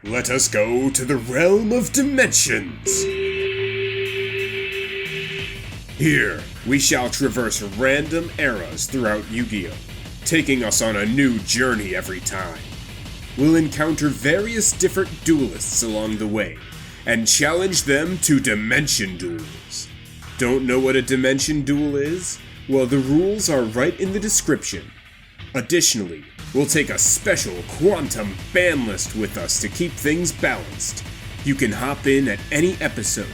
Let us go to the realm of dimensions. Here, we shall traverse random eras throughout Yu-Gi-Oh!, taking us on a new journey every time. We'll encounter various different duelists along the way, and challenge them to dimension duels. Don't know what a dimension duel is? Well, the rules are right in the description. Additionally, we'll take a special quantum ban list with us to keep things balanced. You can hop in at any episode,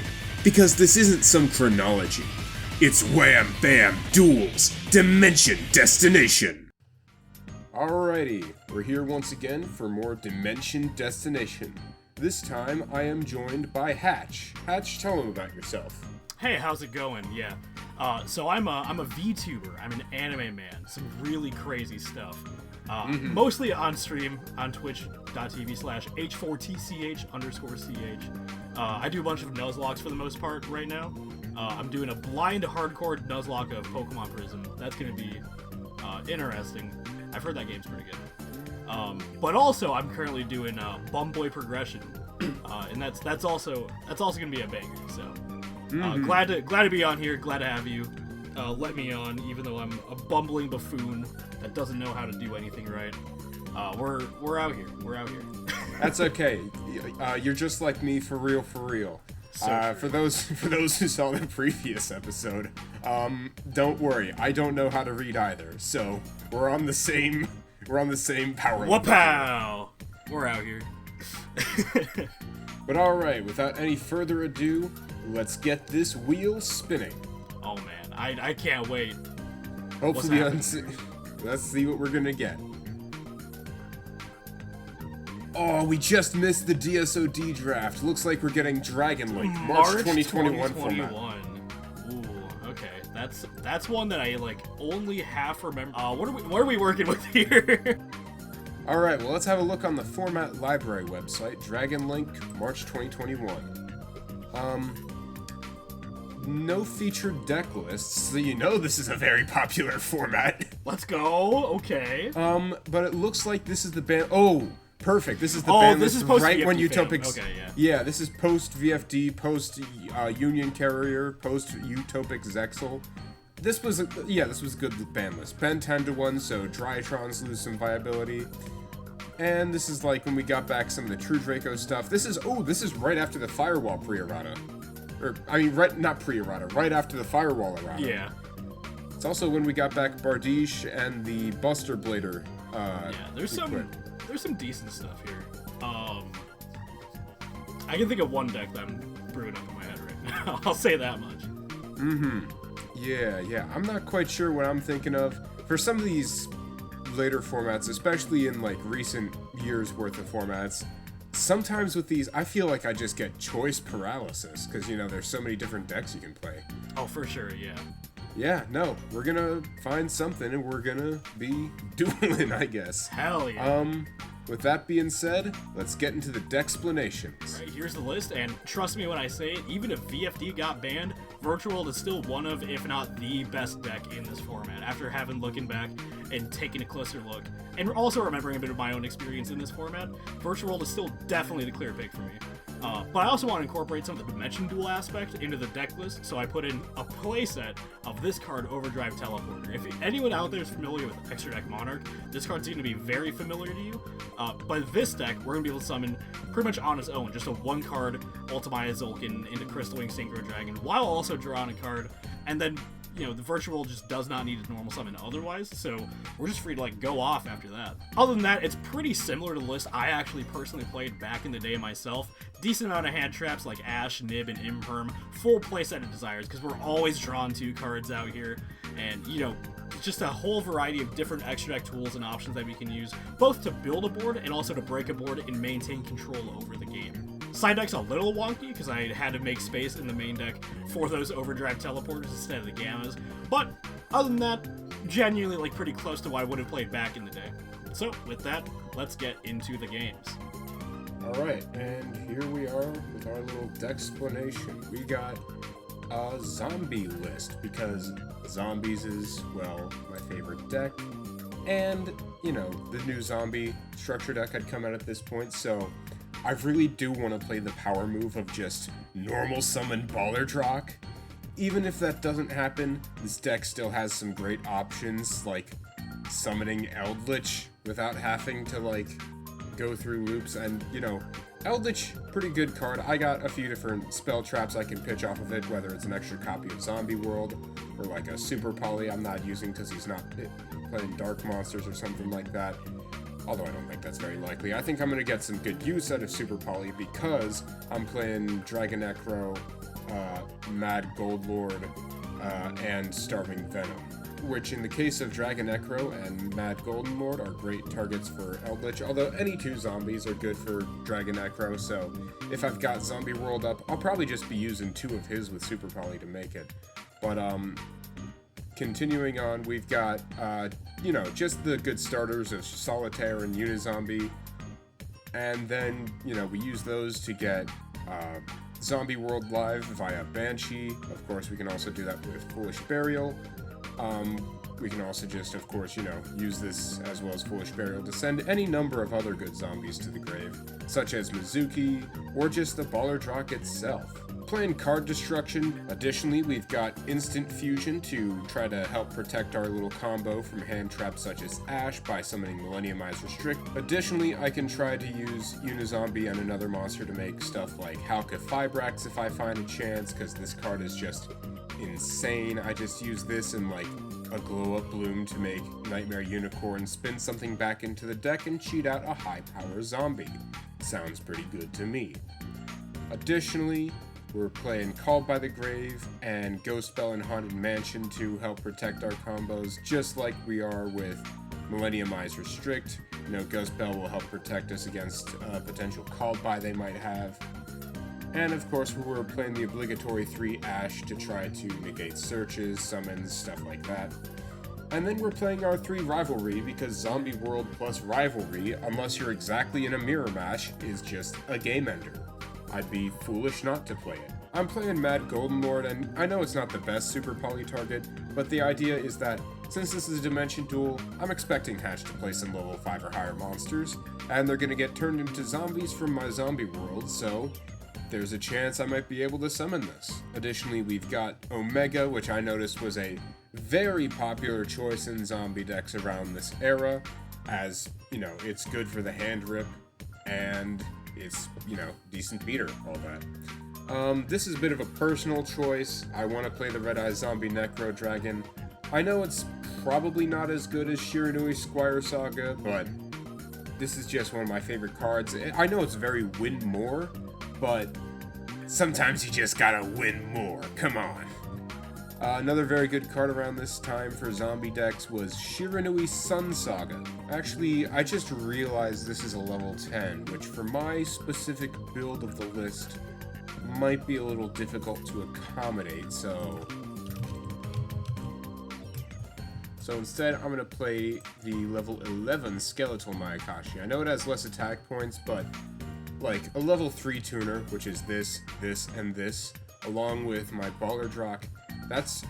because this isn't some chronology. It's Wham Bam Duels, Dimension Destination! Alrighty, we're here once again for more Dimension Destination. This time I am joined by Hatch. Hatch, tell him about yourself. Hey, how's it going? Yeah. So I'm a VTuber. I'm an anime man. Some really crazy stuff. Mostly on stream on twitch.tv/h4tch_ch. I do a bunch of Nuzlocks for the most part right now. I'm doing a blind hardcore Nuzlocke of Pokemon Prism. That's gonna be interesting. I've heard that game's pretty good. But also I'm currently doing Bumboy Progression, and that's also gonna be a banger. So. Glad to be on here. Glad to have you. Let me on, even though I'm a bumbling buffoon that doesn't know how to do anything right. We're out here. We're out here. That's okay. You're just like me, for real, for real. So for those who saw the previous episode, don't worry. I don't know how to read either. So we're on the same power level. Wapow! We're out here. But all right, without any further ado, let's get this wheel spinning. Oh man, I can't wait. Hopefully, let's see what we're gonna get. Oh, we just missed the DSOD draft. Looks like we're getting Dragon Link, March 2021 format. Ooh, okay. That's one that I only half remember. What are we working with here? All right, well, let's have a look on the format library website. Dragon Link, March 2021. No featured deck lists, so you know this is a very popular format. Let's go. Okay. But it looks like this is the ban. Oh, perfect. This is the ban list right when Utopics. Okay, yeah. Yeah, this is post VFD, post Union Carrier, post Utopic Zexal. This was a good ban list. Ben 10-1, so Drytrons lose some viability. And this is like when we got back some of the True Draco stuff. This is right after the Firewall pre-errata. Not pre-errata, right after the Firewall errata. Yeah. It's also when we got back Bardiche and the Buster Blader. There's some decent stuff here. I can think of one deck that I'm brewing up in my head right now. I'll say that much. Yeah. I'm not quite sure what I'm thinking of. For some of these later formats, especially in recent years worth of formats, sometimes with these, I feel like I just get choice paralysis, because, there's so many different decks you can play. Oh, for sure, yeah. Yeah, no, we're gonna find something, and we're gonna be dueling, I guess. Hell yeah. With that being said, let's get into the deckexplanations. Right, here's the list, and trust me when I say it, even if VFD got banned, Virtual is still one of, if not the best deck in this format, after looking back and taking a closer look, and also remembering a bit of my own experience in this format. Virtual is still definitely the clear pick for me. But I also want to incorporate some of the Dimension Duel aspect into the deck list, so I put in a playset of this card, Overdrive Teleporter. If anyone out there is familiar with Extra Deck Monarch, this card's going to be very familiar to you. But this deck, we're going to be able to summon pretty much on its own, just a one-card Ultimate Zolkin into Crystal Wing Synchro Dragon, while also drawing a card, and then the Virtual just does not need a normal summon otherwise, so we're just free to go off after that. Other than that, it's pretty similar to the list I actually personally played back in the day myself. Decent amount of hand traps like Ash, Nib, and Imperm, full playset of Desires, because we're always drawn 2 cards out here, and just a whole variety of different extra deck tools and options that we can use, both to build a board and also to break a board and maintain control over the game. Side deck's a little wonky, because I had to make space in the main deck for those Overdrive Teleporters instead of the Gammas, but other than that, genuinely pretty close to what I would have played back in the day. So, with that, let's get into the games. Alright, and here we are with our little deckexplanation. We got a zombie list, because zombies is, my favorite deck, and, the new zombie structure deck had come out at this point, so I really do want to play the power move of just normal summon Ballardrock. Even if that doesn't happen, this deck still has some great options, like summoning Eldritch without having to, like, go through loops. And, you know, Eldritch, pretty good card. I got a few different spell traps I can pitch off of it, whether it's an extra copy of Zombie World, or like a Super Poly I'm not using because he's not playing Dark Monsters or something like that. Although I don't think that's very likely. I think I'm going to get some good use out of Super Poly because I'm playing Dragon Necro, Mad Goldlord, and Starving Venom. Which in the case of Dragon Necro and Mad Golden Lord are great targets for Eldritch, although any two zombies are good for Dragon Necro, so if I've got Zombie World up, I'll probably just be using two of his with Super Poly to make it. But, continuing on, we've got, you know, just the good starters of Solitaire and Unizombie, and then, you know, we use those to get, Zombie World live via Banshee. Of course, we can also do that with Foolish Burial. We can also just, of course, you know, use this as well as Foolish Burial to send any number of other good zombies to the grave, such as Mizuki, or just the Ballardrock itself. Playing card destruction. Additionally, we've got Instant Fusion to try to help protect our little combo from hand traps such as Ash by summoning Millenniumize Restrict. Additionally, I can try to use Unizombie and another monster to make stuff like Halka Fibrax if I find a chance, because this card is just insane. I just use this and like a Glow Up Bloom to make Nightmare Unicorn spin something back into the deck and cheat out a high power zombie. Sounds pretty good to me. Additionally, we're playing Called by the Grave and Ghost Bell and Haunted Mansion to help protect our combos, just like we are with Millenniumize Restrict. You know, Ghost Bell will help protect us against potential Called by they might have. And of course, we're playing the obligatory 3 Ash to try to negate searches, summons, stuff like that. And then we're playing our 3 Rivalry, because Zombie World plus Rivalry, unless you're exactly in a mirror match, is just a game ender. I'd be foolish not to play it. I'm playing Mad Golden Lord, and I know it's not the best Super Poly target, but the idea is that since this is a Dimension Duel, I'm expecting Hatch to play some level 5 or higher monsters, and they're gonna get turned into zombies from my Zombie World, so there's a chance I might be able to summon this. Additionally, we've got Omega, which I noticed was a very popular choice in zombie decks around this era, as, you know, it's good for the hand rip, and it's, you know, decent beater, all that. This is a bit of a personal choice. I want to play the Red Eye Zombie Necro Dragon. I know it's probably not as good as Shiranui Squire Saga, but this is just one of my favorite cards. I know it's very win more, but sometimes you just gotta win more. Come on. Another very good card around this time for zombie decks was Shiranui Sun Saga. Actually, I just realized this is a level 10, which for my specific build of the list might be a little difficult to accommodate, so instead I'm going to play the level 11 Skeletal Mayakashi. I know it has less attack points, but like a level 3 tuner, which is this, and this, along with my Ballardrock,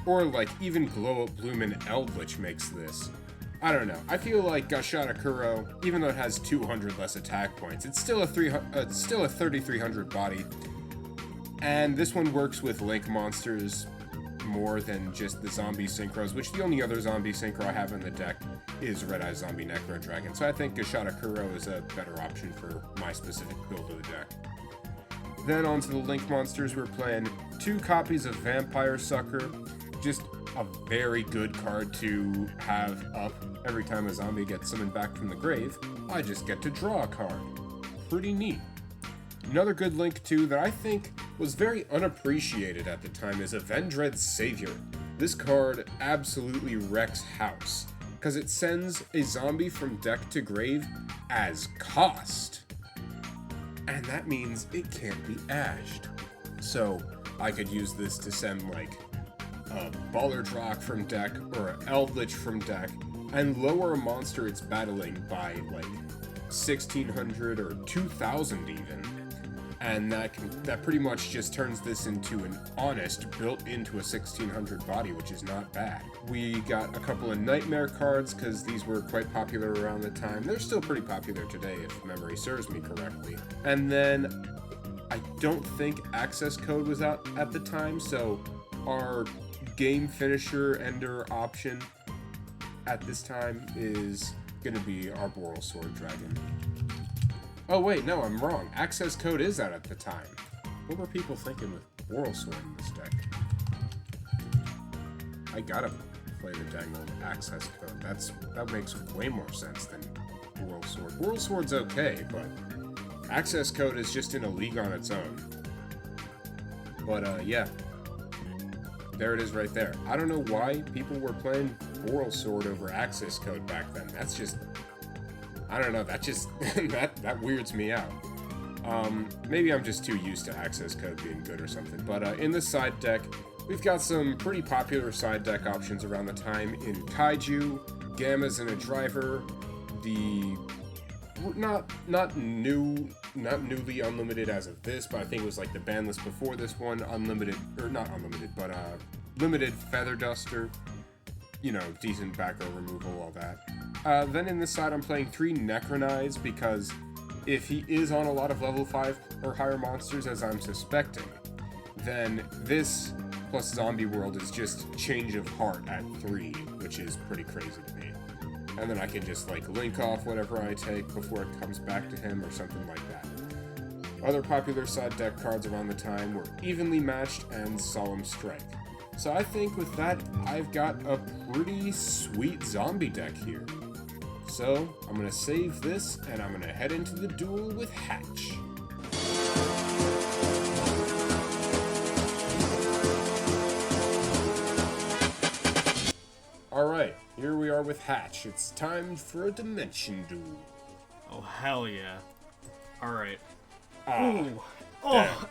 or like even Glow Up Bloom and Eldritch makes this. I don't know. I feel like Gashada Kuro, even though it has 200 less attack points, it's still a 3,300 body. And this one works with Link monsters more than just the zombie synchros, which the only other zombie synchro I have in the deck is Red Eye Zombie Necro Dragon. So I think Gashada Kuro is a better option for my specific build of the deck. Then onto the Link monsters, we're playing 2 copies of Vampire Sucker. Just a very good card to have up every time a zombie gets summoned back from the grave. I just get to draw a card. Pretty neat. Another good Link too that I think was very unappreciated at the time is Avendred's Savior. This card absolutely wrecks house, because it sends a zombie from deck to grave as cost. And that means it can't be ashed. So I could use this to send like a Ballardrock from deck or an Eldritch from deck and lower a monster it's battling by like 1,600 or 2,000 even. And that pretty much just turns this into an Honest built into a 1600 body, which is not bad. We got a couple of Nightmare cards because these were quite popular around the time. They're still pretty popular today if memory serves me correctly. And then I don't think Access Code was out at the time, so our game finisher ender option at this time is going to be our Boral Sword Dragon. Oh wait, no, I'm wrong. Access Code is out at the time. What were people thinking with Boral Sword in this deck? I gotta play the dang old Access Code. That makes way more sense than Boral Sword. Boral Sword's okay, but Access Code is just in a league on its own. But yeah. There it is right there. I don't know why people were playing Boral Sword over Access Code back then. That's just... I don't know, that just... that weirds me out. Maybe I'm just too used to Access Code being good or something. But in the side deck, we've got some pretty popular side deck options around the time in Kaiju, Gamma's in a Driver, the... Not newly unlimited as of this, but I think it was like the ban list before this one, unlimited, or not unlimited, but limited Feather Duster, you know, decent back row removal, all that. Then in this side I'm playing 3 Necronize because if he is on a lot of level 5 or higher monsters, as I'm suspecting, then this plus Zombie World is just change of heart at 3, which is pretty crazy to me. And then I can just, like, link off whatever I take before it comes back to him or something like that. Other popular side deck cards around the time were Evenly Matched and Solemn Strike. So I think with that, I've got a pretty sweet zombie deck here. So I'm going to save this, and I'm going to head into the duel with Hatch. Alright, here we are with Hatch. It's time for a Dimension Duel. Oh, hell yeah. Alright. Damn.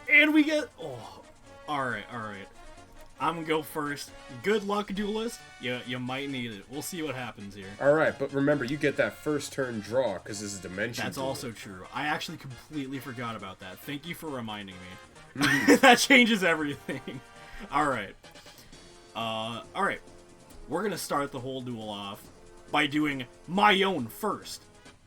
And we get... Oh, alright. I'm gonna go first. Good luck, duelist. You might need it. We'll see what happens here. Alright, but remember, you get that first turn draw, because this is Dimension That's Duel. also true. I actually completely forgot about that. Thank you for reminding me. That changes everything. Alright. Alright. We're gonna start the whole duel off by doing my own first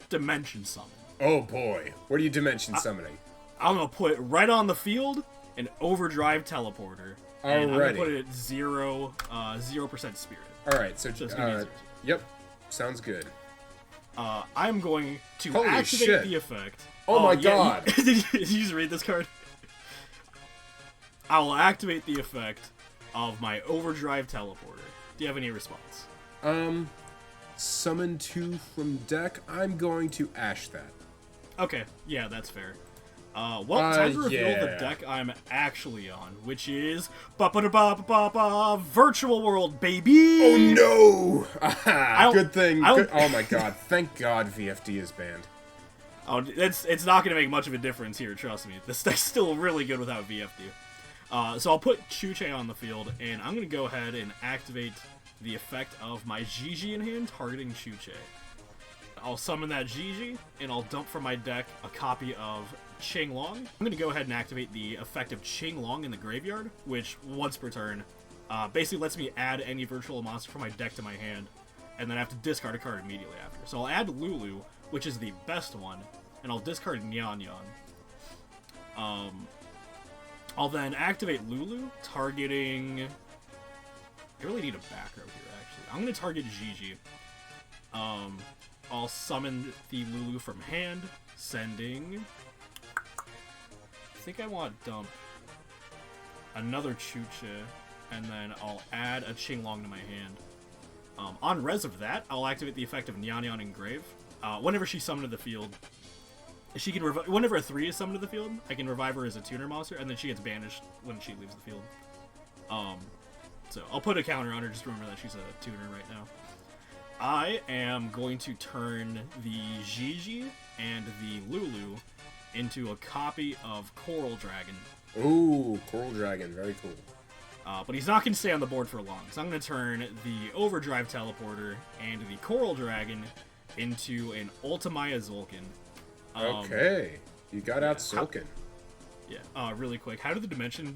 Dimension Summon. Oh boy. What are you Dimension Summoning? I'm gonna put right on the field an Overdrive Teleporter. And I'm gonna put it at 0% Spirit. Alright, so yep. Sounds good. I'm going to Holy activate shit. the effect. Oh my god! Did you just read this card? I will activate the effect of my Overdrive Teleporter. Do you have any response? Summon 2 from deck. I'm going to Ash that. Okay, yeah, that's fair. Time to reveal the deck I'm actually on, which is Virtual World, baby! Oh no! Good thing. Oh my god, thank god VFD is banned. Oh, it's not going to make much of a difference here, trust me. This deck's still really good without VFD. So I'll put Chuche on the field, and I'm going to go ahead and activate the effect of my Gigi in hand, targeting Chuche. I'll summon that Gigi, and I'll dump from my deck a copy of Qinglong. I'm going to go ahead and activate the effect of Qinglong in the graveyard, which, once per turn, basically lets me add any virtual monster from my deck to my hand, and then I have to discard a card immediately after. So I'll add Lulu, which is the best one, and I'll discard Nyan Yan. I'll then activate Lulu, targeting... I really need a back row here, actually. I'm going to target Gigi. I'll summon the Lulu from hand, sending... I think I want to dump another Chuche, and then I'll add a Qinglong to my hand. On res of that, I'll activate the effect of Nyan Yan Engrave. Whenever she's summoned to the field, she can whenever a 3 is summoned to the field, I can revive her as a tuner monster, and then she gets banished when she leaves the field. So I'll put a counter on her, just remember that she's a tuner right now. I am going to turn the Gigi and the Lulu into a copy of Coral Dragon. Ooh, Coral Dragon, very cool. But he's not going to stay on the board for long, so I'm going to turn the Overdrive Teleporter and the Coral Dragon into an Ultimaya Zulkin. Okay, you got out Sulkin. Yeah. Really quick, how do the Dimension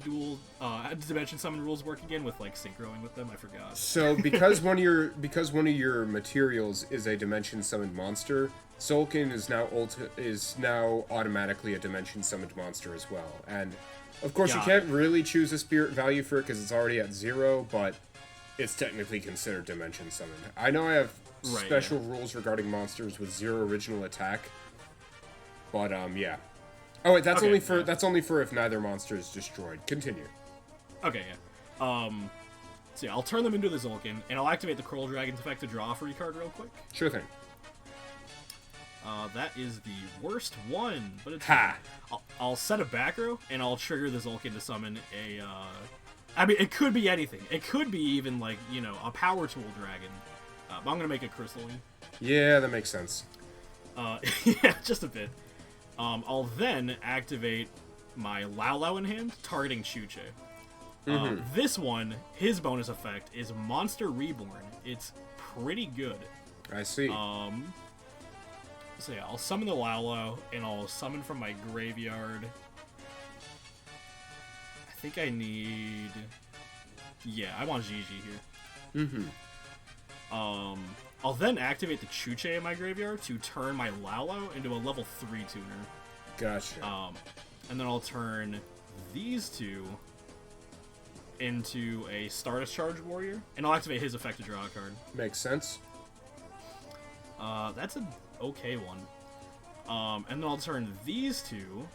Summon rules work again with like synchroing with them? I forgot. So because one of your materials is a Dimension Summoned monster, Sulkin is now automatically a Dimension Summoned monster as well. And of course, you can't really choose a spirit value for it because it's already at 0, but it's technically considered Dimension Summoned. I know I have special rules regarding monsters with 0 original attack, but yeah. Oh wait, that's only for if neither monster is destroyed. Continue. Okay, yeah. So yeah, I'll turn them into the Zulkin, and I'll activate the Curl Dragon's effect to draw a free card real quick. Sure thing. That is the worst one, but it's ha. I'll set a back row, and I'll trigger the Zulkin to summon a. I mean, it could be anything. It could be even like a Power Tool Dragon. But I'm gonna make it Crystalline. Yeah, that makes sense. Yeah, just a bit. I'll then activate my Lao Lao in hand, targeting Chuche. This one, his bonus effect is Monster Reborn. It's pretty good. I see. So yeah, I'll summon the Lao Lao, and I'll summon from my graveyard. I think I need... Yeah, I want Gigi here. I'll then activate the Chuche in my graveyard to turn my Lao Lao into a level 3 tuner. Gotcha. And then I'll turn these two into a Stardust Charge Warrior, and I'll activate his effect to draw a card. Makes sense. That's an okay one. And then I'll turn these two,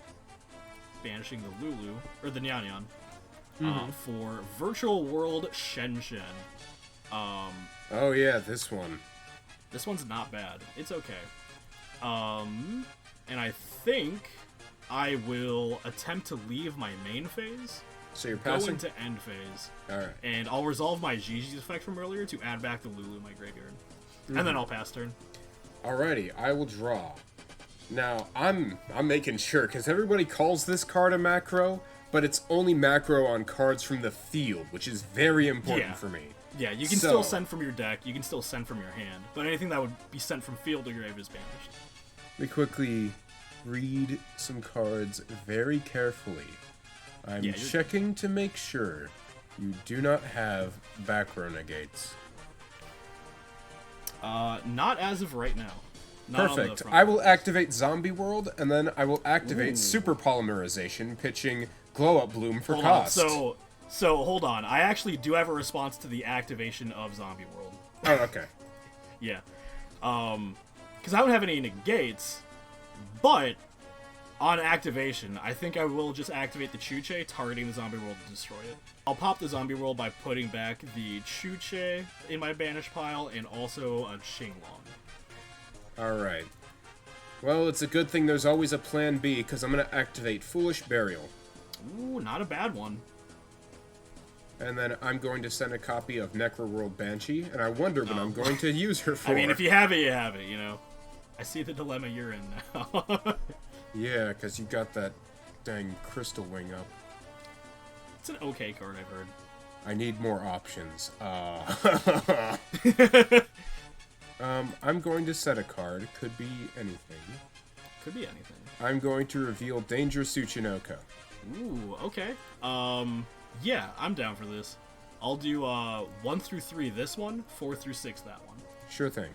banishing the Lulu, or the Nyan Nyan, for Virtual World Shen Shen. Oh yeah, this one. This one's not bad. It's okay. And I think I will attempt to leave my main phase. So you're passing? Go into end phase. Alright. And I'll resolve my Gigi's effect from earlier to add back the Lulu in my graveyard. And then I'll pass turn. Alrighty, I will draw. Now, I'm making sure, because everybody calls this card a macro, but it's only macro on cards from the field, which is very important for me. Yeah, you can still send from your deck, you can still send from your hand, but anything that would be sent from field to grave is banished. Let me quickly read some cards very carefully. I'm checking to make sure you do not have back row negates. Not as of right now. Perfect. I will activate Zombie World, and then I will activate Super Polymerization, pitching Glow Up Bloom for cost. So hold on. I actually do have a response to the activation of Zombie World. Oh, okay. Yeah. Because I don't have any negates, but on activation, I think I will just activate the Chuche, targeting the Zombie World to destroy it. I'll pop the Zombie World by putting back the Chuche in my banish pile, and also a Qinglong. Alright. Well, it's a good thing there's always a plan B, because I'm going to activate Foolish Burial. Ooh, not a bad one. And then I'm going to send a copy of Necroworld Banshee, and I wonder what I'm going to use her for. I mean, if you have it, you have it, I see the dilemma you're in now. Yeah, because you got that dang Crystal Wing up. It's an okay card, I've heard. I need more options. I'm going to set a card. Could be anything. Could be anything. I'm going to reveal Danger Tsuchinoko. Ooh, okay. Yeah, I'm down for this. I'll do 1 through 3 this one, 4 through 6 that one. Sure thing.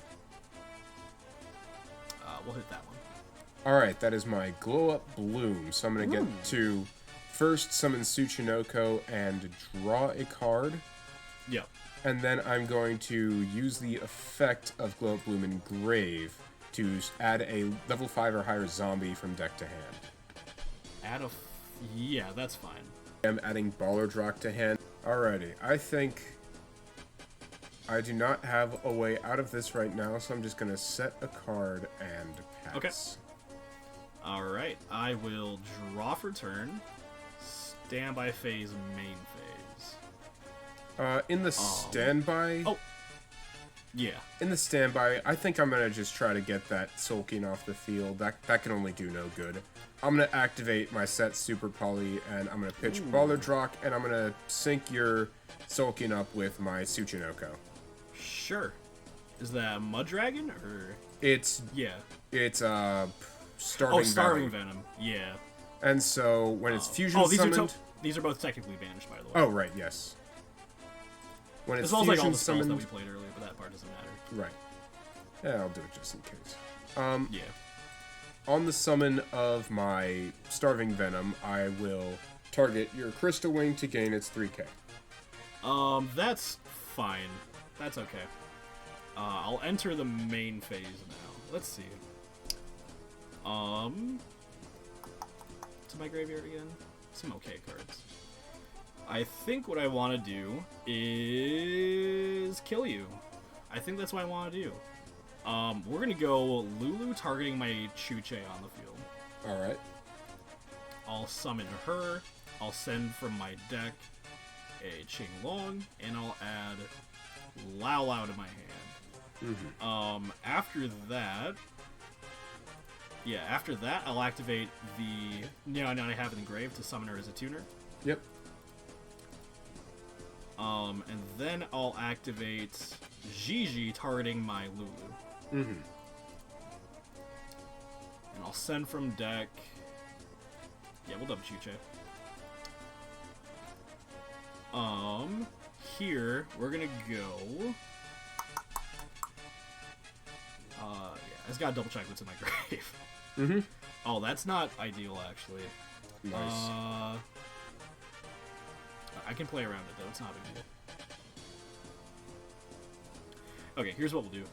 We'll hit that one. Alright, that is my Glow Up Bloom. So I'm going to get to first summon Tsuchinoko and draw a card. Yep. And then I'm going to use the effect of Glow Up Bloom Engrave to add a level 5 or higher zombie from deck to hand. Yeah, that's fine. I'm adding Baller Rock to hand. Alrighty, I think I do not have a way out of this right now, so I'm just going to set a card and pass. Okay. Alright, I will draw for turn, standby phase, main phase. In the standby... Oh, yeah. In the standby, I think I'm going to just try to get that Sulking off the field. That can only do no good. I'm going to activate my set Super Poly, and I'm going to pitch Baller Drock, and I'm going to sync your Sulking up with my Tsuchinoko. Sure. Is that Mud Dragon, or...? It's... Yeah. It's, Starving Starving Venom. Yeah. And so when it's fusion these summoned... these are both technically banished, by the way. Oh, right, yes. When it's as well as like all fusion the spells summoned... that we played earlier, but that part doesn't matter. Right. Yeah, I'll do it just in case. Yeah. On the summon of my Starving Venom, I will target your Crystal Wing to gain its 3k. That's fine. That's okay. I'll enter the main phase now. Let's see. To my graveyard again. Some okay cards. I think what I want to do is kill you. I think that's what I want to do. We're gonna go Lulu targeting my Chuche on the field. Alright. I'll summon her. I'll send from my deck a Qinglong, and I'll add Lao Lao to my hand. After that... Yeah, after that, I'll activate the Nyan I have in the grave to summon her as a tuner. Yep. And then I'll activate Gigi targeting my Lulu. And I'll send from deck... Yeah, we'll double Chuche. Here, we're gonna go... yeah, it's got double check what's in my grave. Oh, that's not ideal, actually. Nice. I can play around it, though. It's not a big deal. Okay, here's what we'll do.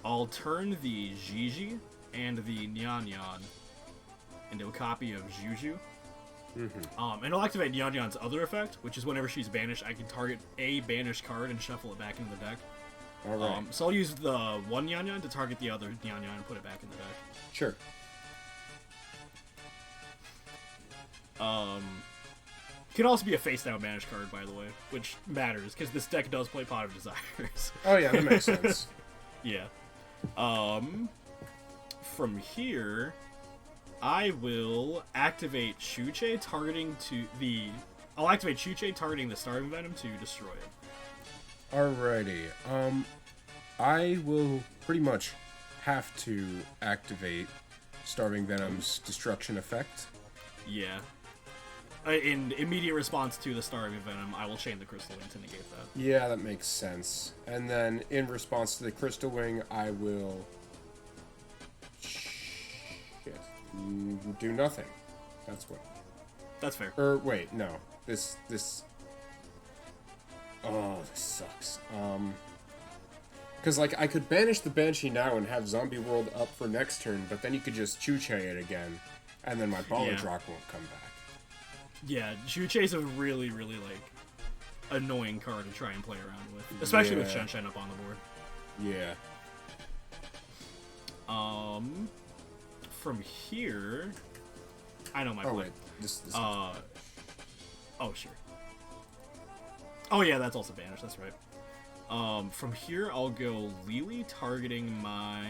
I'll turn the Gigi and the Nyan into a copy of Juju. And I'll activate Nyan other effect, which is whenever she's banished, I can target a banished card and shuffle it back into the deck. Alright. So I'll use the one Nyan to target the other Nyan and put it back in the deck. Sure. Can also be a face-down banished card, by the way, which matters, because this deck does play Pot of Desires. Oh yeah, that makes sense. Yeah. From here, I will activate Chuche targeting I'll activate Chuche targeting the Starving Venom to destroy it. Alrighty. I will pretty much have to activate Starving Venom's destruction effect. Yeah. In immediate response to the Starving Venom, I will chain the Crystal Wing to negate that. Yeah, that makes sense. And then in response to the Crystal Wing, I will... do nothing. That's what... That's fair. Or, wait, no. This... Oh, this sucks. Because, like, I could banish the Banshee now and have Zombie World up for next turn, but then you could just Chuche it again, and then my Balladrock won't come back. Yeah, Chuche's a really, really, like, annoying card to try and play around with. Especially with Shen Shen up on the board. Yeah. From here... I know my play. Wait. This oh, sure. Oh, yeah, that's also banished. That's right. From here, I'll go Lily targeting my...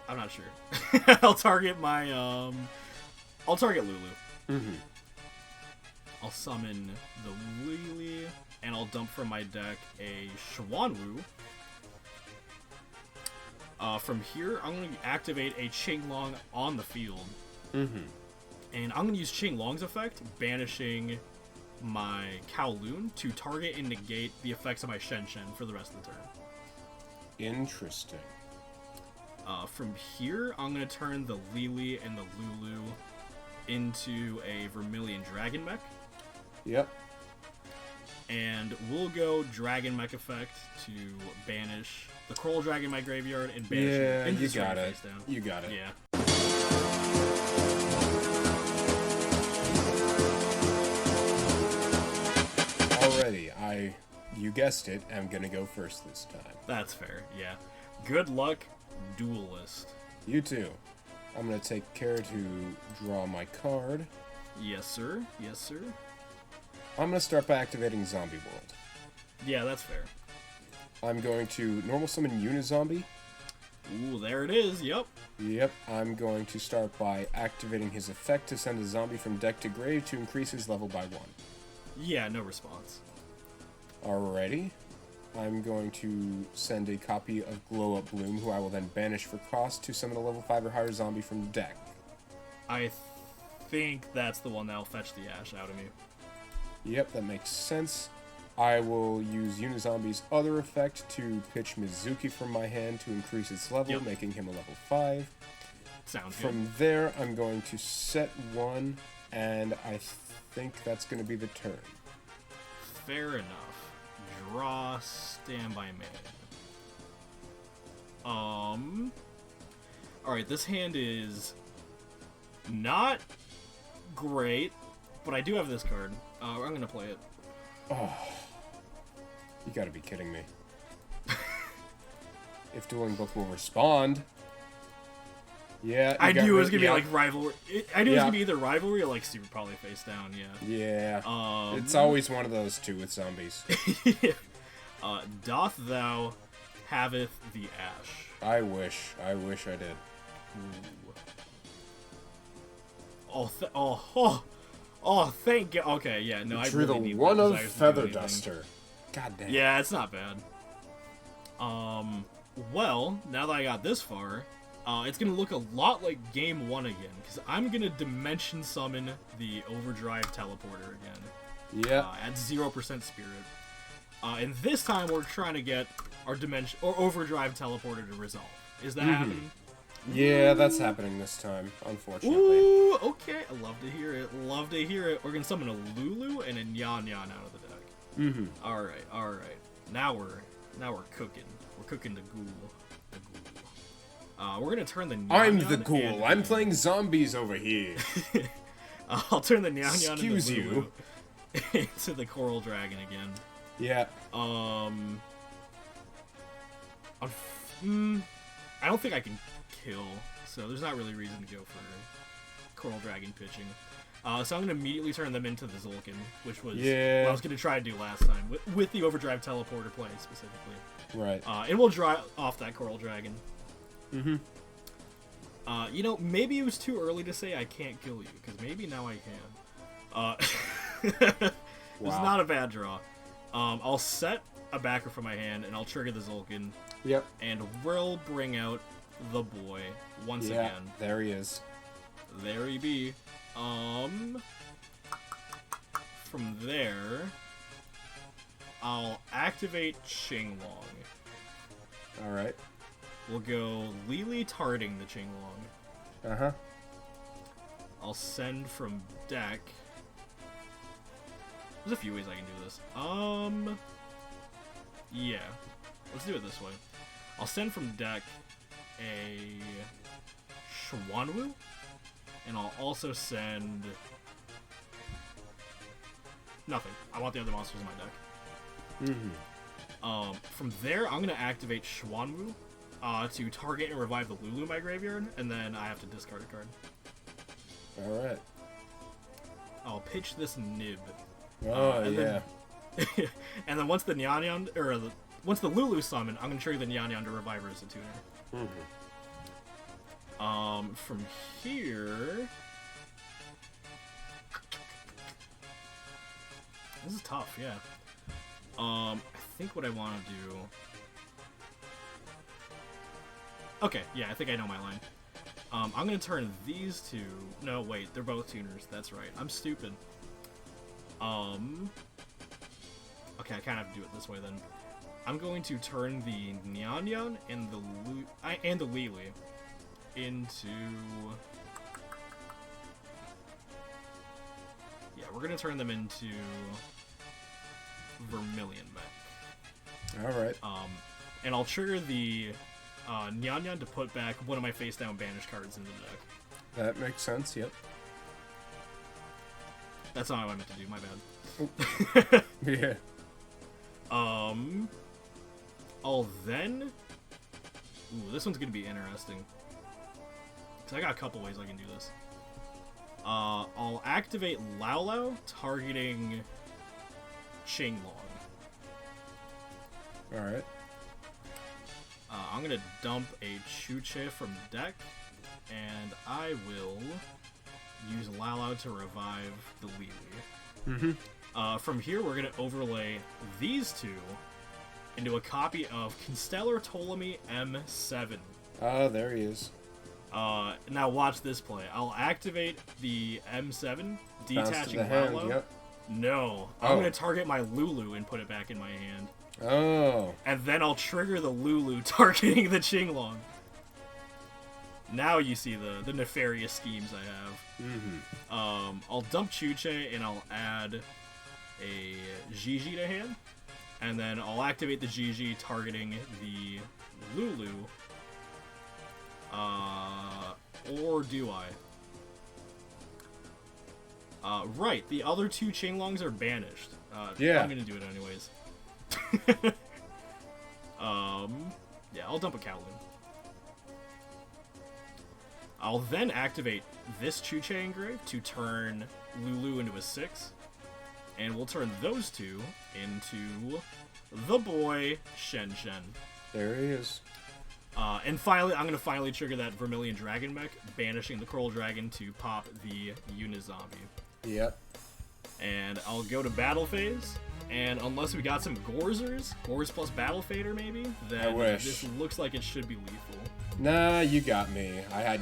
I'm not sure. I'll target my, I'll target Lulu. I'll summon the Lily, and I'll dump from my deck a Xuanwu. From here, I'm going to activate a Qinglong on the field. And I'm going to use Qinglong's effect, banishing my Kowloon to target and negate the effects of my Shen Shen for the rest of the turn. Interesting. From here, I'm going to turn the Lily and the Lulu into a Vermilion Dragon Mech. Yep. And we'll go Dragon Mech effect to banish the Coral Dragon in my graveyard and banish it into you got it. face down. You got it. Yeah. Alrighty, you guessed it, I'm gonna go first this time. That's fair, yeah. Good luck, Duelist. You too. I'm gonna take care to draw my card. Yes, sir. Yes, sir. I'm gonna start by activating Zombie World. Yeah, that's fair. I'm going to normal summon Unizombie. Ooh, there it is, yep. Yep, I'm going to start by activating his effect to send a zombie from deck to grave to increase his level by 1. Yeah, no response. Alrighty. I'm going to send a copy of Glow Up Bloom, who I will then banish for cost to summon a level 5 or higher zombie from the deck. I think that's the one that'll fetch the Ash out of me. Yep, that makes sense. I will use Unizombi's other effect to pitch Mizuki from my hand to increase its level, making him a level 5. Sounds good. From there, I'm going to set 1, and I think that's going to be the turn. Fair enough. Draw standby man. Alright, this hand is not great, but I do have this card. I'm gonna play it. Oh, you gotta be kidding me. If Dueling Book will respond. Yeah, I knew it was gonna be like rivalry. I knew it was gonna be either rivalry or like super probably face down. Yeah. Yeah. It's always one of those two with zombies. Doth thou haveth the Ash? I wish I did. Ooh. Oh, thank God. Okay, yeah, no, I drew really the need one of desires to do Feather anything. Duster. God damn. Yeah, it's not bad. Well, now that I got this far, it's gonna look a lot like Game 1 again, because I'm gonna Dimension Summon the Overdrive Teleporter again. Yeah. At 0% Spirit. And this time we're trying to get our Dimension or Overdrive Teleporter to resolve. Is that happening? Yeah, that's happening this time, unfortunately. Ooh, okay. I love to hear it. Love to hear it. We're gonna summon a Lulu and a Nyan Nyan out of the deck. Mm-hmm. Alright. Now we're cooking. We're cooking the ghoul. We're gonna turn the Nyan I'm Nyan the ghoul. I'm playing zombies over here. I'll turn the Nyan Nyan Excuse into you. Lulu into the Coral Dragon again. Yeah. I don't think I can kill, so there's not really a reason to go for Coral Dragon pitching. So I'm going to immediately turn them into the Zulkin, which was what I was going to try to do last time, with the Overdrive Teleporter play, specifically. Right. And we'll draw off that Coral Dragon. Mm-hmm. You know, maybe it was too early to say I can't kill you, because maybe now I can. It's not a bad draw. I'll set a backer from my hand, and I'll trigger the Zulkin. Yep. And we'll bring out the boy once again. There he is. There he be. From there, I'll activate Qinglong. Alright. We'll go Lily Tarding the Qinglong. Uh-huh. I'll send from deck. There's a few ways I can do this. Yeah. Let's do it this way. I'll send from deck a Schwanwu, and I'll also send nothing. I want the other monsters in my deck. Mm-hmm. From there, I'm gonna activate Schwanwu to target and revive the Lulu in my graveyard, and then I have to discard a card. Alright. I'll pitch this Nib. Oh, yeah. And then once the Nyan Nyan, or once the Lulu summon, I'm gonna trigger the Nyan Nyan to revive her as a tuner. Mm-hmm. From here, this is tough. Yeah. I think what I want to do. Okay, yeah, I think I know my line. I'm gonna turn these two. No, wait, they're both tuners. That's right. I'm stupid. Okay, I kind of have to do it this way then. I'm going to turn the Nyan Nyan and the Lily into. Yeah, we're gonna turn them into Vermilion Mech. All right. And I'll trigger the Nyan Nyan to put back one of my face down banished cards into the deck. That makes sense. Yep. That's not what I meant to do. My bad. Yeah. I'll then. Ooh, this one's gonna be interesting. Cause I got a couple ways I can do this. I'll activate Lao Lao, targeting Qinglong. Alright. I'm gonna dump a Chuche from deck, and I will use Lao Lao to revive the Lily. From here, we're gonna overlay these two into a copy of Constellar Ptolemy M7. Oh, there he is. Now watch this play. I'll activate the M7, Bounce to detaching the hand, Marlowe. yep. No, I'm gonna target my Lulu and put it back in my hand. Oh. And then I'll trigger the Lulu targeting the Qinglong. Now you see the nefarious schemes I have. Mm-hmm. I'll dump Chuche and I'll add a Gigi to hand. And then I'll activate the Gigi targeting the Lulu. Or do I? Right, the other two Qinglongs are banished. Yeah. I'm gonna do it anyways. Yeah, I'll dump a Kowloon. I'll then activate this Chuche Engrave to turn Lulu into a 6. And we'll turn those two into the boy Shen Shen. There he is. And finally, I'm going to finally trigger that Vermilion Dragon mech, banishing the Coral Dragon to pop the Unizombie. Yep. And I'll go to Battle Phase, and unless we got some Gorzers, Gorz plus Battle Fader maybe, then this looks like it should be lethal. Nah, you got me. I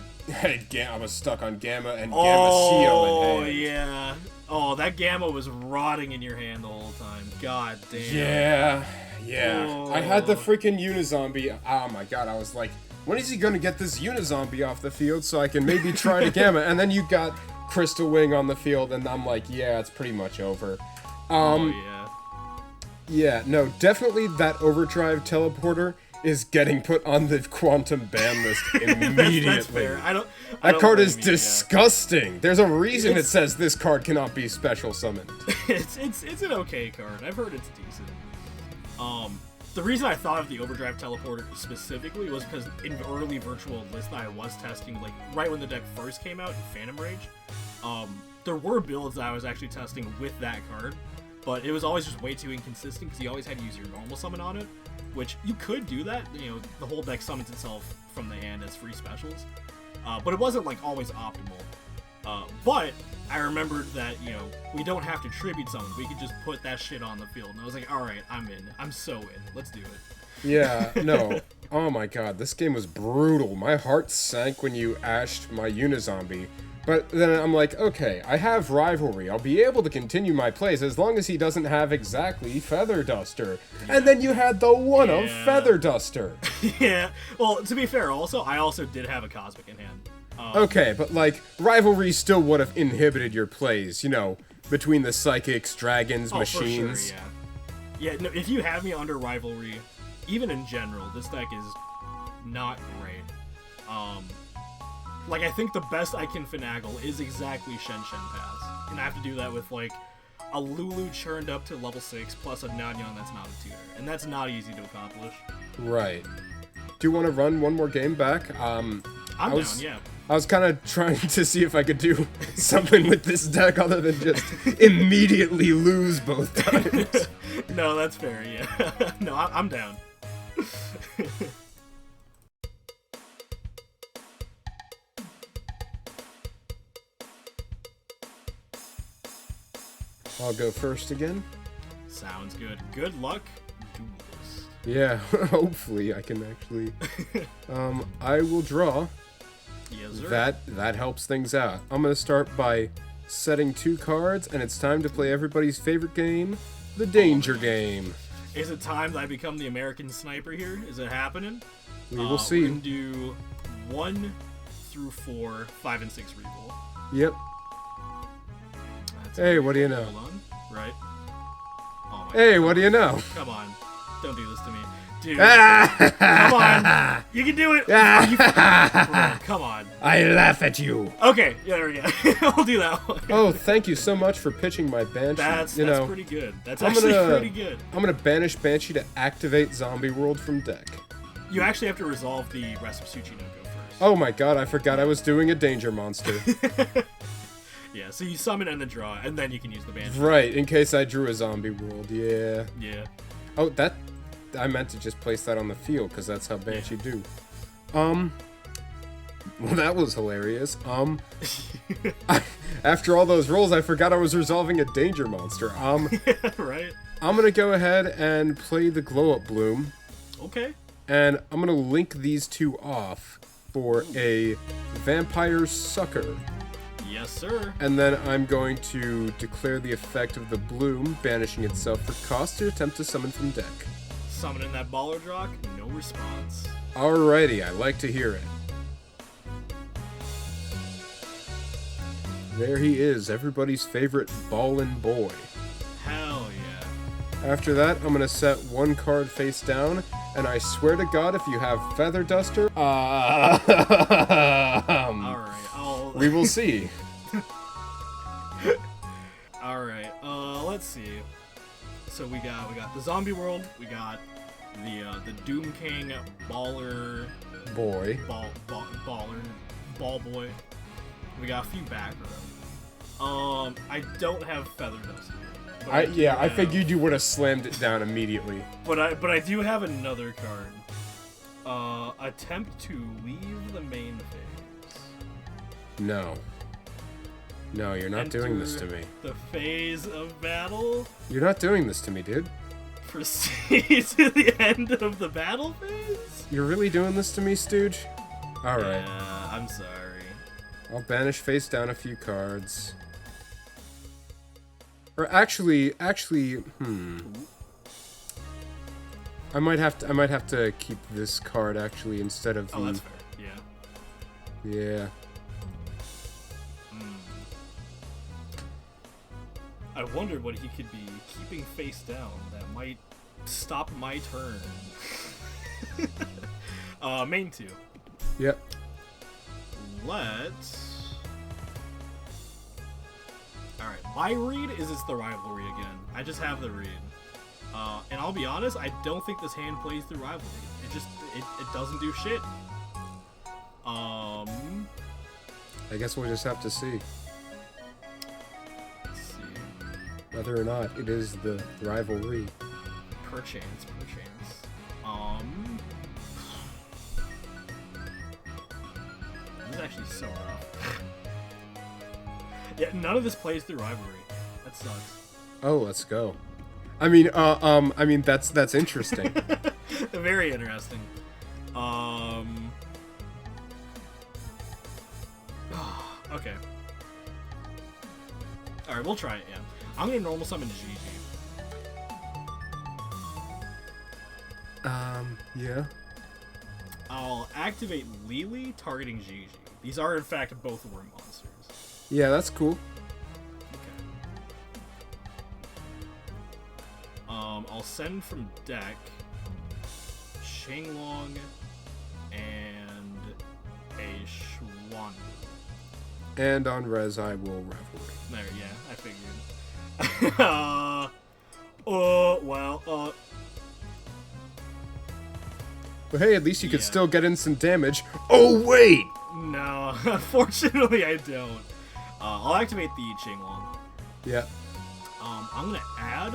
was stuck on Gamma and Gamma Seal in hand. Oh, yeah. Oh, that Gamma was rotting in your hand the whole time. God damn. Yeah. Oh. I had the freaking Unizombie. Oh my god, I was like, when is he gonna get this Unizombie off the field so I can maybe try to Gamma? And then you got Crystal Wing on the field, and I'm like, yeah, it's pretty much over. Yeah. Yeah, no, definitely that Overdrive teleporter is getting put on the quantum ban list immediately. That's fair. That card is disgusting. There's a reason it says this card cannot be special summoned. It's an okay card. I've heard it's decent. The reason I thought of the Overdrive teleporter specifically was because in the early virtual list that I was testing, like right when the deck first came out in Phantom Rage, there were builds that I was actually testing with that card, but it was always just way too inconsistent because you always had to use your normal summon on it, which you could do that. You know, the whole deck summons itself from the hand as free specials, but it wasn't like always optimal. But I remembered that, you know, we don't have to tribute summon. We could just put that shit on the field. And I was like, alright, I'm in. I'm so in. Let's do it. Yeah, no. Oh my god, this game was brutal. My heart sank when you ashed my Unizombie. But then I'm like, okay, I have Rivalry. I'll be able to continue my plays as long as he doesn't have exactly Feather Duster. And then you had the one of Feather Duster. Yeah. Well, to be fair, I also did have a Cosmic in hand. Okay, but like, Rivalry still would have inhibited your plays, you know, between the Psychics, Dragons, Machines. For sure, yeah. Yeah, no, if you have me under Rivalry, even in general, this deck is not great. Like, I think the best I can finagle is exactly Shen Shen Pass. And I have to do that with, like, a Lulu churned up to level 6 plus a Nanyang that's not a tutor. And that's not easy to accomplish. Right. Do you want to run one more game back? I'm down, yeah. I was kind of trying to see if I could do something with this deck other than just immediately lose both times. No, that's fair, yeah. No, I'm down. I'll go first again. Sounds good. Good luck, Duels. Yeah, hopefully I can actually... I will draw. Yes, sir. That helps things out. I'm going to start by setting 2 cards, and it's time to play everybody's favorite game, the Danger Game. Is it time that I become the American Sniper here? Is it happening? We will see. We're going to do 1 through 4, 5, and 6 reroll. Yep. Hey, what do you know? Hold on. Right. Oh my hey, God. what do you know? Come on. Don't do this to me. Dude. Come on. You can do it. Right, come on. I laugh at you. Okay. Yeah, there we go. I'll do that one. Oh, thank you so much for pitching my Banshee. That's pretty good. That's actually pretty good. I'm going to banish Banshee to activate Zombie World from deck. You actually have to resolve the rest of Tsuchinoko first. Oh my god, I forgot I was doing a Danger Monster. Yeah, so you summon and then draw, and then you can use the Banshee. Right, in case I drew a Zombie World, yeah. Yeah. Oh, I meant to just place that on the field, because that's how Banshee do. Well, that was hilarious. After all those rolls, I forgot I was resolving a Danger Monster. Right. I'm gonna go ahead and play the Glow Up Bloom. Okay. And I'm gonna link these 2 off for a vampire sucker. Yes, sir. And then I'm going to declare the effect of the bloom, banishing itself for cost to attempt to summon from deck. Summoning that baller rock, no response. Alrighty, I like to hear it. There he is, everybody's favorite ballin' boy. Hell yeah. After that, I'm gonna set one card face down, and I swear to God, if you have Feather Duster, Alright, we will see. Alright, let's see. So we got the Zombie World, we got the Doom King Baller Boy. Ball Boy. We got a few back row. I don't have Feather Duster. I figured you would have slammed it down immediately. But I do have another card. Attempt to leave the main phase. No. No, you're not doing this to me. The phase of battle. You're not doing this to me, dude. Proceed to the end of the battle phase? You're really doing this to me, Stooge? Alright. Yeah, I'm sorry. I'll banish face down a few cards. Or actually, I might have to keep this card actually instead of the. Oh, that's fair. Yeah. Yeah. I wondered what he could be keeping face down that might stop my turn. Main 2. Yep. Let's... Alright, my read is it's the rivalry again. I just have the read. And I'll be honest, I don't think this hand plays the rivalry. It doesn't do shit. I guess we'll just have to see. Let's see. Whether or not it is the rivalry. Perchance. This is actually so rough. Yeah, none of this plays through rivalry. That sucks. Oh, let's go. I mean that's interesting. Very interesting. Okay. Alright, we'll try it, yeah. I'm gonna normal summon Gigi. Yeah. I'll activate Lily targeting Gigi. These are, in fact, both worm monsters. Yeah, that's cool. Okay. I'll send from deck Shenlong and a Schwan. And on res, I will rivalry. There, yeah, I figured. Well, But hey, at least you could still get in some damage. Oh, wait! No, unfortunately I don't. I'll activate the Qinglong. Yeah. I'm gonna add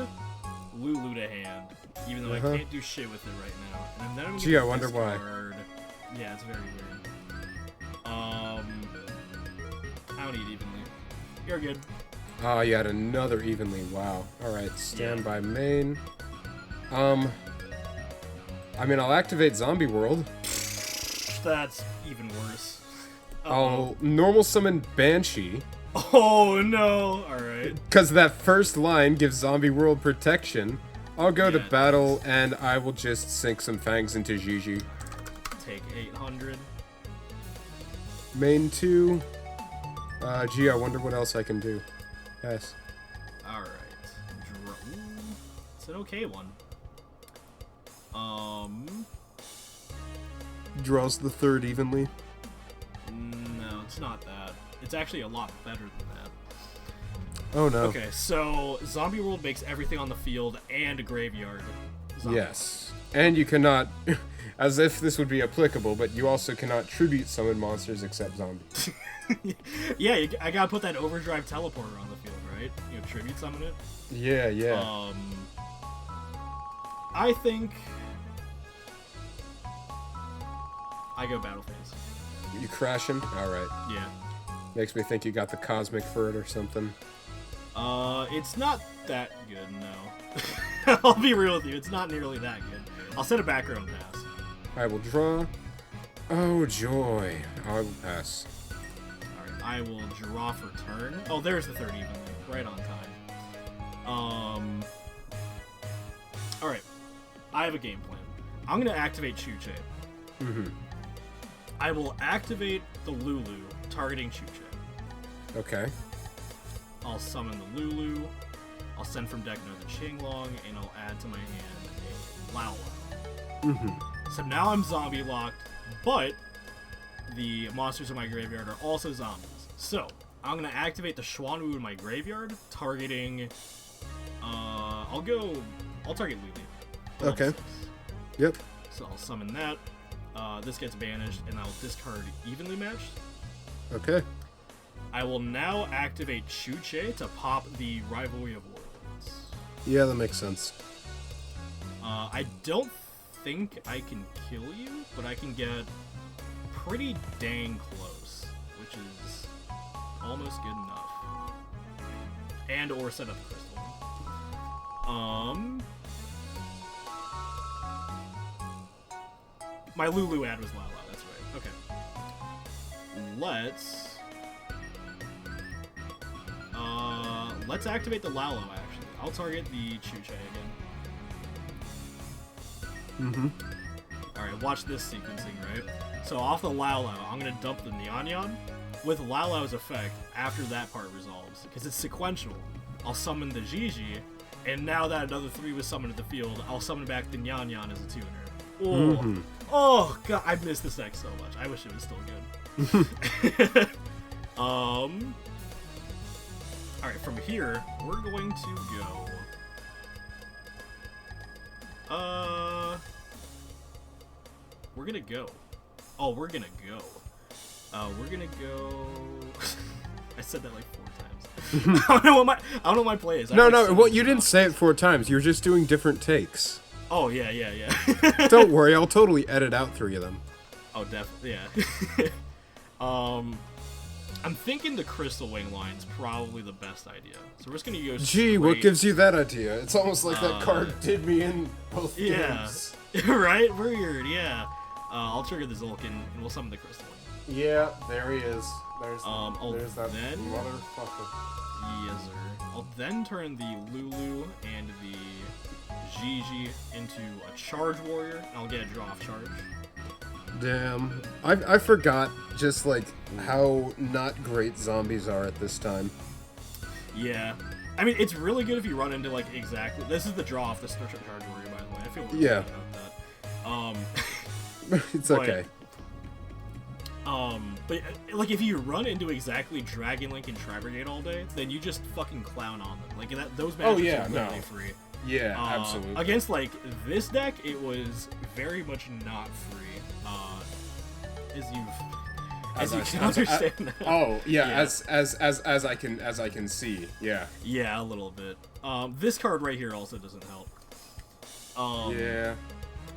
Lulu to hand, even though I can't do shit with it right now. And then I'm Gee, I wonder why. Yeah, it's very weird. I don't need evenly. You're good. Ah, you had another evenly. Wow. Alright, stand by main. I mean, I'll activate Zombie World. That's even worse. I'll normal summon Banshee. Oh no! Alright. Because that first line gives Zombie World protection. I'll go to battle and I will just sink some fangs into Gigi. Take 800. Main 2. Gee, I wonder what else I can do. Yes. Alright. It's an okay one. Draws the third evenly. No, it's not that. It's actually a lot better than that. Oh no. Okay, so Zombie World makes everything on the field and a graveyard. Yes. And you cannot, as if this would be applicable, but you also cannot tribute summon monsters except zombies. Yeah, I gotta put that overdrive teleporter on the field, right? You know, tribute summon it. Yeah, yeah. I think I go battle phase. You crashing? Alright. Yeah. Makes me think you got the cosmic for it or something. It's not that good, no. I'll be real with you, it's not nearly that good. I'll set a background pass. I will draw. Oh, joy. I will pass. Alright, I will draw for turn. Oh, there's the third evenly. Right on time. Alright. I have a game plan. I'm going to activate Chuche. Mm-hmm. I will activate the Lulu, targeting Chuche. Okay. I'll summon the Lulu. I'll send from deck another Qinglong, and I'll add to my hand a Lao Lao. Mm-hmm. So now I'm zombie locked, but the monsters in my graveyard are also zombies. So I'm gonna activate the Xuanwu in my graveyard, targeting. I'll target Lulu. Okay. Yep. So I'll summon that. This gets banished, and I'll discard evenly matched. Okay. I will now activate Chuche to pop the Rivalry of Worlds. Yeah, that makes sense. I don't think I can kill you, but I can get pretty dang close, which is almost good enough. And or set up the crystal. My Lulu ad was Lala, that's right. Okay. Let's activate the Lalo, actually. I'll target the Chuche again. Mm-hmm. Alright, watch this sequencing, right? So off the Lalo, I'm going to dump the Nyan. With Lalo's effect, after that part resolves, because it's sequential, I'll summon the Gigi, and now that another 3 was summoned to the field, I'll summon back the Nyan as a tuner. Oh, oh god, I missed this deck so much. I wish it was still good. Alright, from here, we're going to go... We're gonna go. Oh, we're gonna go. We're gonna go... I said that like 4 times. I don't know what my play is. No, well, you didn't say it 4 times. You were just doing different takes. Oh, yeah. Don't worry, I'll totally edit out 3 of them. Oh, definitely, yeah. I'm thinking the Crystal Wing line's probably the best idea. So we're just gonna go Gee, what gives you that idea? It's almost like that card did me in both games. Right? Weird, yeah. I'll trigger the Zulkin, and we'll summon the Crystal Wing. Yeah, there he is. There's that then... motherfucker. Yes, sir. I'll then turn the Lulu and the Gigi into a Charge Warrior, and I'll get a draw off charge. Damn. I forgot just, like, how not great zombies are at this time. Yeah. I mean, it's really good if you run into, like, exactly... This is the draw off the Charge Warrior, by the way. I feel really good about that. It's okay. But, like, if you run into exactly Dragon Link and Tri-Brigade all day, then you just fucking clown on them. Like, those matchups are literally free. Yeah, absolutely. Against, like, this deck, it was very much not free. As you can understand that. Oh, yeah, as I can see. Yeah. Yeah, a little bit. This card right here also doesn't help. Yeah.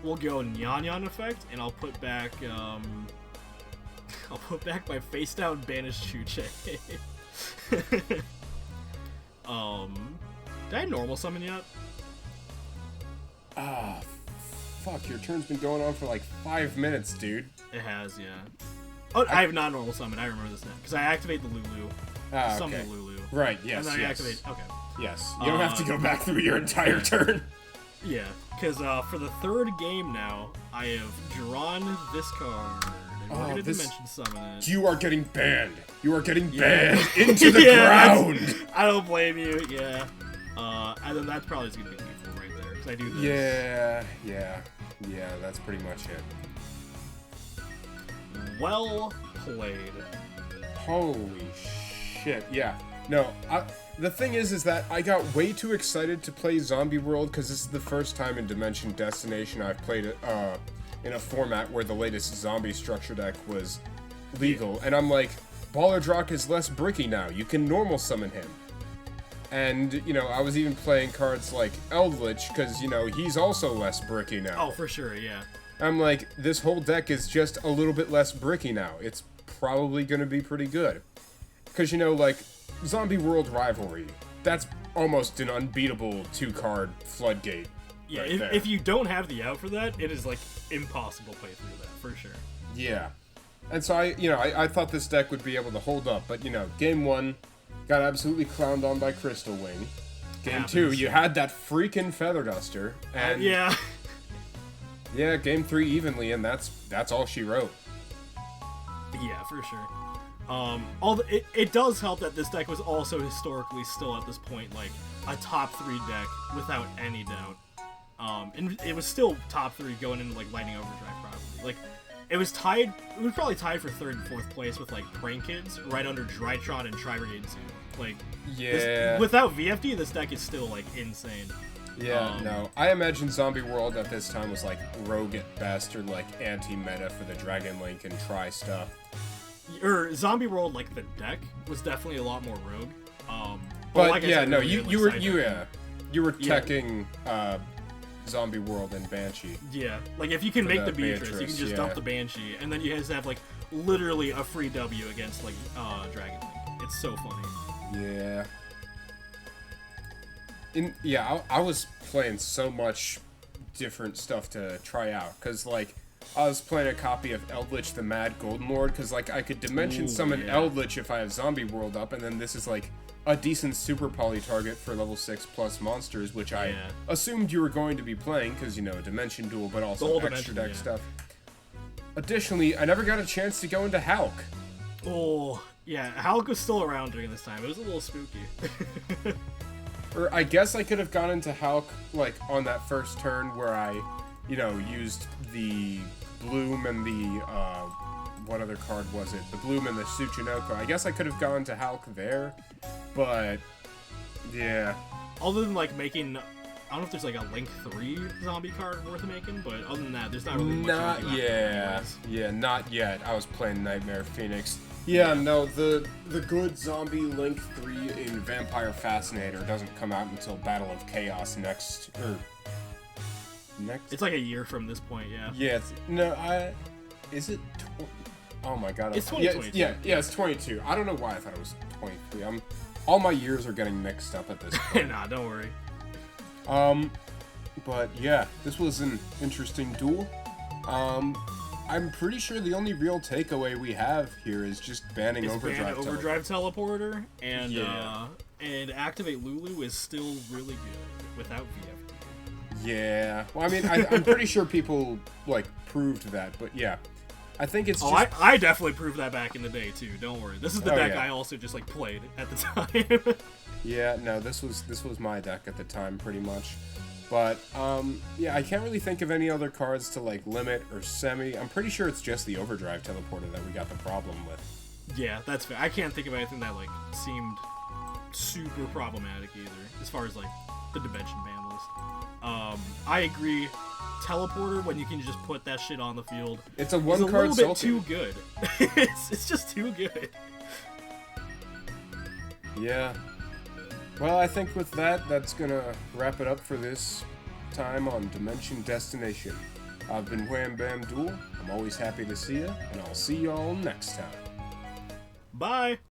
We'll go Nyan effect, and I'll put back my face down banished Chuche. Did I normal summon yet? Ah, fuck, your turn's been going on for like 5 minutes, dude. It has, yeah. Oh, I have not normal summon, I remember this now. Because I activate the Lulu. Summon the Lulu. Right, yes, and then I activate, okay. Yes, you don't have to go back through your entire turn. Yeah, because for the 3rd game now, I have drawn this card. And we're going to Dimension Summon it. You are getting banned. You are getting banned into the ground. I don't blame you, yeah. And then that's probably just going to be lethal right there, because I do this. Yeah, that's pretty much it. Well played. Holy shit, yeah. No, the thing is that I got way too excited to play Zombie World because this is the first time in Dimension Destination I've played it in a format where the latest zombie structure deck was legal. And I'm like, Ballardrock is less bricky now. You can normal summon him. And, you know, I was even playing cards like Eldritch because, you know, he's also less bricky now. Oh, for sure, yeah. I'm like, this whole deck is just a little bit less bricky now. It's probably going to be pretty good. Because, you know, like, Zombie World Rivalry, that's almost an unbeatable 2-card floodgate. Yeah, right if you don't have the out for that, it is, like, impossible to play through that, for sure. Yeah. And so I thought this deck would be able to hold up, but game 1 got absolutely clowned on by Crystal Wing. Game 2, you had that freaking Feather Duster, and yeah. Yeah, game 3 evenly, and that's all she wrote. Yeah, for sure. It does help that this deck was also historically still at this point like a top 3 deck without any doubt. And it was still top 3 going into like Lightning Overdrive probably. Like it was probably tied for 3rd and 4th place with like Prank Kids right under Drytrot and Tri-Brigade 2. Like without VFD, this deck is still like insane. Yeah, no. I imagine Zombie World at this time was like rogue at best or like anti-meta for the Dragon Link and Tri stuff. Or Zombie World, like the deck, was definitely a lot more rogue. But like yeah, said, no, really you were teching Zombie World and Banshee. Yeah, like if you can make the Beatrice, you can just dump the Banshee, and then you guys have like literally a free W against like Dragon Link. It's so funny. Yeah. I was playing so much different stuff to try out, because like I was playing a copy of Eldritch the Mad Golden Lord, because like I could Dimension Summon Eldritch if I have Zombie World up, and then this is like a decent super poly target for level 6 plus monsters, which I assumed you were going to be playing, because Dimension Duel, but also extra deck stuff. Additionally, I never got a chance to go into Hulk. Oh, yeah, Hulk was still around during this time. It was a little spooky. Or I guess I could have gone into Hulk, like, on that first turn where I, used the Bloom and the, what other card was it? The Bloom and the Tsuchinoko. I guess I could have gone to Hulk there, but, yeah. Other than, like, making, I don't know if there's, like, a Link 3 zombie card worth making, but other than that, there's not really much. Not yet. Yeah, not yet. I was playing Nightmare Phoenix. Yeah, no, the good zombie Link 3 in Vampire Fascinator doesn't come out until Battle of Chaos next. It's like a year from this point, yeah. Yeah, is it? Oh my god. It's 2022. Yeah, it's 22. I don't know why I thought it was 23. All my years are getting mixed up at this point. Nah, don't worry. But yeah, this was an interesting duel. I'm pretty sure the only real takeaway we have here is just banning Overdrive Teleporter, and Activate Lulu is still really good without VFD. Yeah, well, I mean, I'm pretty sure people like proved that, but yeah, I think it's. I definitely proved that back in the day too. Don't worry, this is the deck I also just like played at the time. Yeah, no, this was my deck at the time, pretty much. But, yeah, I can't really think of any other cards to, like, limit or semi. I'm pretty sure it's just the Overdrive Teleporter that we got the problem with. Yeah, that's fair. I can't think of anything that, like, seemed super problematic either, as far as, like, the Dimension ban list. I agree. Teleporter, when you can just put that shit on the field, it's a one-card little bit too good. It's just too good. Yeah. Well, I think with that's gonna wrap it up for this time on Dimension Destination. I've been Wham Bam Duel. I'm always happy to see you, and I'll see y'all next time. Bye!